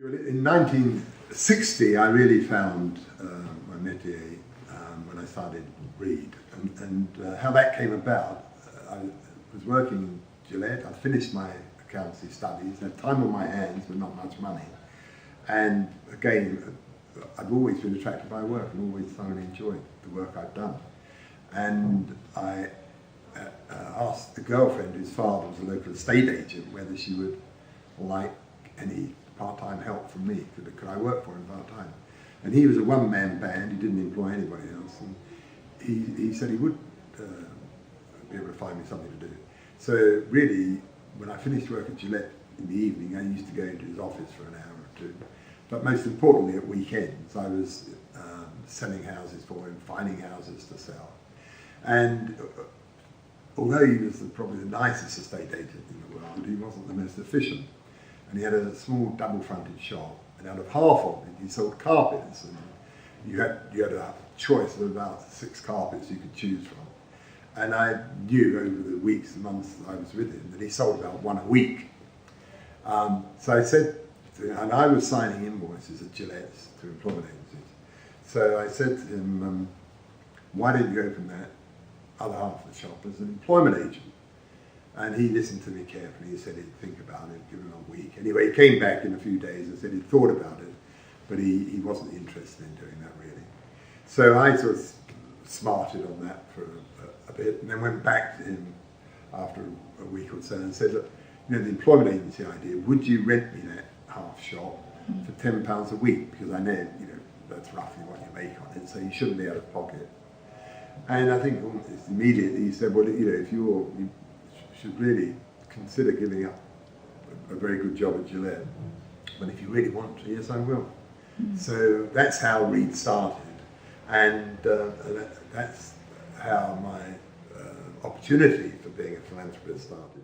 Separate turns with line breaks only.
In 1960, I really found my métier when I started Reed, and how that came about. I was working in Gillette. I finished my accountancy studies, had time on my hands but not much money, and again, I've always been attracted by work and always thoroughly enjoyed the work I've done. And I asked a girlfriend whose father was a local estate agent whether she would like any part-time help from me. Could I work for him part-time? And he was a one-man band, he didn't employ anybody else, and he said he would be able to find me something to do. So really, when I finished work at Gillette in the evening, I used to go into his office for an hour or two. But most importantly, at weekends, I was selling houses for him, finding houses to sell. And although he was probably the nicest estate agent in the world, he wasn't the most efficient. And he had a small double-fronted shop, and out of half of it, he sold carpets. And you had a choice of about 6 carpets you could choose from. And I knew over the weeks and months that I was with him that he sold about 1 a week. So I said, and I was signing invoices at Gillette's to employment agencies. So I said to him, why don't you open that other half of the shop as an employment agent? And he listened to me carefully. He said he'd think about it, give him a week. Anyway, he came back in a few days and said he'd thought about it, but he wasn't interested in doing that really. So I sort of smarted on that for a bit, and then went back to him after a week or so and said, look, you know, the employment agency idea, would you rent me that half shop for £10 a week? Because I know, you know, that's roughly what you make on it, so you shouldn't be out of pocket. And I think almost immediately he said, well, you know, if you should really consider giving up a very good job at Gillette, but if you really want to, yes, I will. So that's how Reed started, and that's how my opportunity for being a philanthropist started.